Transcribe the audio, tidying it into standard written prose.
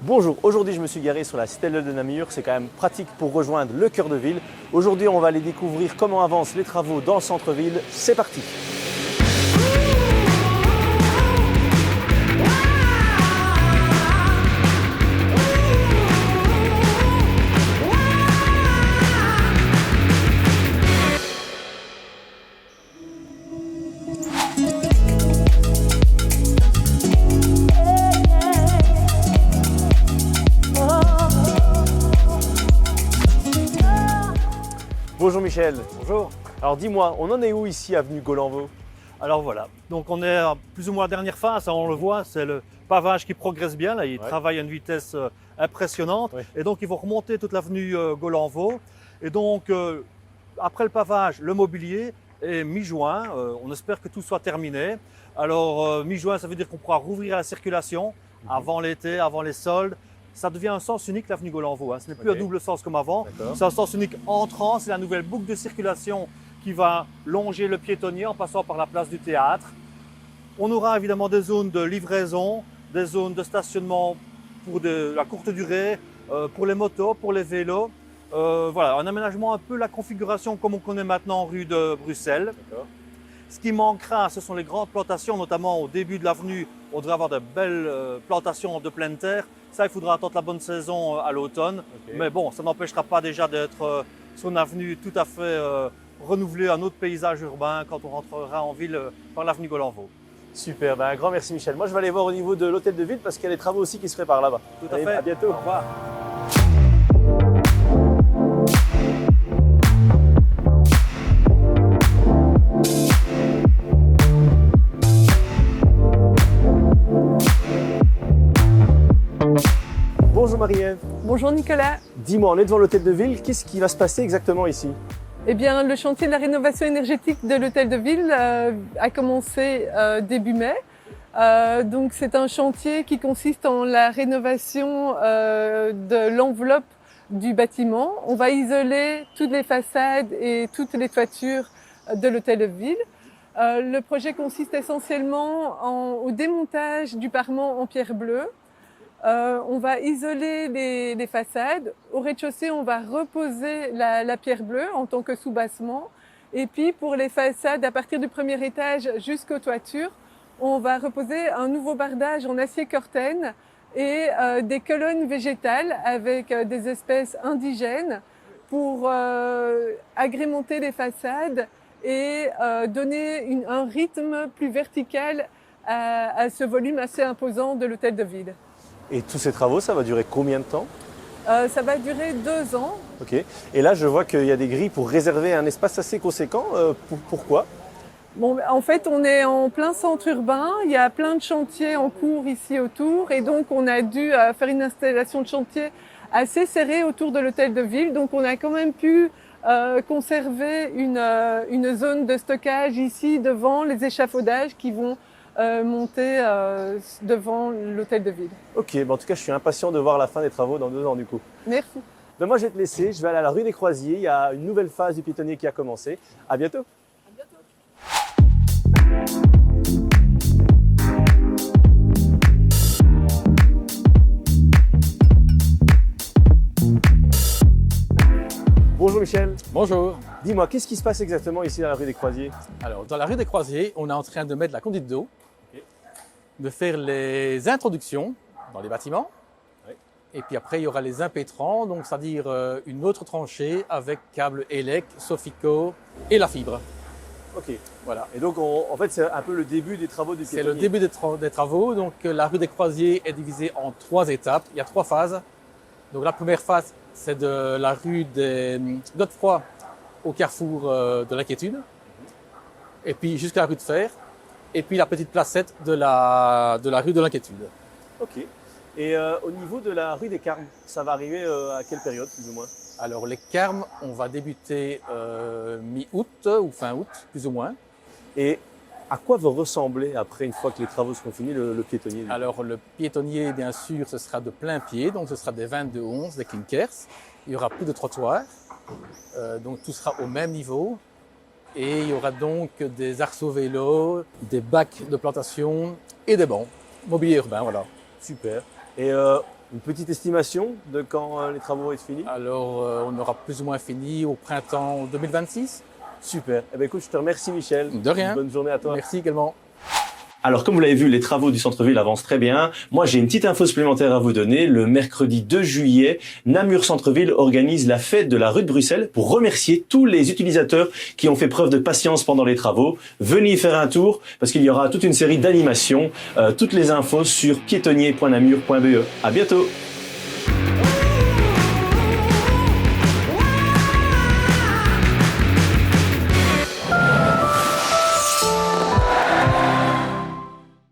Bonjour, aujourd'hui je me suis garé sur la citadelle de Namur, c'est quand même pratique pour rejoindre le cœur de ville. Aujourd'hui on va aller découvrir comment avancent les travaux dans le centre-ville, c'est parti. Bonjour Michel. Bonjour. Alors dis-moi, on en est où ici, avenue Golanvaux? Alors voilà, donc on est plus ou moins à la dernière phase, hein, on le voit, c'est le pavage qui progresse bien, là, il travaille à une vitesse impressionnante. Ouais. Et donc ils vont remonter toute l'avenue Golanvaux. Et donc après le pavage, le mobilier, et mi-juin, on espère que tout soit terminé. Alors mi-juin, ça veut dire qu'on pourra rouvrir la circulation avant l'été, avant les soldes. Ça devient un sens unique l'avenue Golanvaux, hein. Ce n'est plus un double sens comme avant, c'est un sens unique entrant, c'est la nouvelle boucle de circulation qui va longer le piétonnier en passant par la place du théâtre. On aura évidemment des zones de livraison, des zones de stationnement pour de la courte durée, pour les motos, pour les vélos. Voilà, un aménagement un peu la configuration comme on connaît maintenant rue de Bruxelles. Ce qui manquera, ce sont les grandes plantations, notamment au début de l'avenue. On devrait avoir de belles plantations de pleine terre. Ça, il faudra attendre la bonne saison à l'automne. Mais bon, ça n'empêchera pas déjà d'être sur une avenue tout à fait renouvelée, un autre paysage urbain quand on rentrera en ville par l'avenue Golanvaux. Super, un grand merci Michel. Moi je vais aller voir au niveau de l'hôtel de ville parce qu'il y a des travaux aussi qui se préparent là-bas. Tout à fait. À bientôt. Au revoir. Bonjour Marie-Ève. Bonjour Nicolas. Dis-moi, on est devant l'hôtel de ville, qu'est-ce qui va se passer exactement ici? Eh bien, le chantier de la rénovation énergétique de l'hôtel de ville a commencé début mai. Donc c'est un chantier qui consiste en la rénovation de l'enveloppe du bâtiment. On va isoler toutes les façades et toutes les toitures de l'hôtel de ville. Le projet consiste essentiellement au démontage du parement en pierre bleue. On va isoler les façades. Au rez-de-chaussée, on va reposer la pierre bleue en tant que soubassement. Et puis pour les façades, à partir du premier étage jusqu'aux toitures, on va reposer un nouveau bardage en acier corten et des colonnes végétales avec des espèces indigènes pour agrémenter les façades et donner un rythme plus vertical à ce volume assez imposant de l'hôtel de ville. Et tous ces travaux, ça va durer combien de temps? Ça va durer 2 ans. Ok. Et là, je vois qu'il y a des grilles pour réserver un espace assez conséquent. Pourquoi? Bon, en fait, on est en plein centre urbain. Il y a plein de chantiers en cours ici autour. Et donc, on a dû faire une installation de chantier assez serrée autour de l'hôtel de ville. Donc, on a quand même pu conserver une zone de stockage ici devant les échafaudages qui vont monter devant l'hôtel de ville. Ok, en tout cas, je suis impatient de voir la fin des travaux dans 2 ans du coup. Merci. Moi, je vais te laisser. Je vais aller à la rue des Croisiers. Il y a une nouvelle phase du piétonnier qui a commencé. À bientôt. Bonjour Michel. Bonjour. Dis-moi, qu'est-ce qui se passe exactement ici à la rue des Croisiers? Alors, dans la rue des Croisiers, on est en train de mettre la conduite d'eau, de faire les introductions dans les bâtiments. Et puis après, il y aura les impétrants, donc c'est-à-dire une autre tranchée avec câble ELEC, Sofico et la fibre. Ok. Voilà. Et donc, en fait, c'est un peu le début des travaux du C'est piétonnier. le début des travaux. Donc, la rue des Croisiers est divisée en 3 étapes. Il y a 3 phases. Donc, la première phase, c'est de la rue des Godefroy au carrefour de l'Inquiétude. Et puis jusqu'à la rue de Fer. Et puis la petite placette de la rue de l'Inquiétude. Ok. Et au niveau de la rue des Carmes, ça va arriver à quelle période, plus ou moins? Alors les Carmes, on va débuter mi-août ou fin août, plus ou moins. Et à quoi va ressembler après, une fois que les travaux seront finis, le piétonnier? Alors le piétonnier, bien sûr, ce sera de plein pied, donc ce sera des 22-11, des clinkers. Il n'y aura plus de trottoir, donc tout sera au même niveau. Et il y aura donc des arceaux vélos, des bacs de plantation et des bancs. Mobilier urbain, voilà. Super. Et Une petite estimation de quand les travaux vont être finis? Alors, on aura plus ou moins fini au printemps 2026. Super. Eh bien, écoute, je te remercie Michel. De rien. Bonne journée à toi. Merci également. Alors, comme vous l'avez vu, les travaux du centre-ville avancent très bien. Moi, j'ai une petite info supplémentaire à vous donner. Le mercredi 2 juillet, Namur Centre-Ville organise la fête de la rue de Bruxelles pour remercier tous les utilisateurs qui ont fait preuve de patience pendant les travaux. Venez y faire un tour parce qu'il y aura toute une série d'animations. Toutes les infos sur piétonnier.namur.be. À bientôt.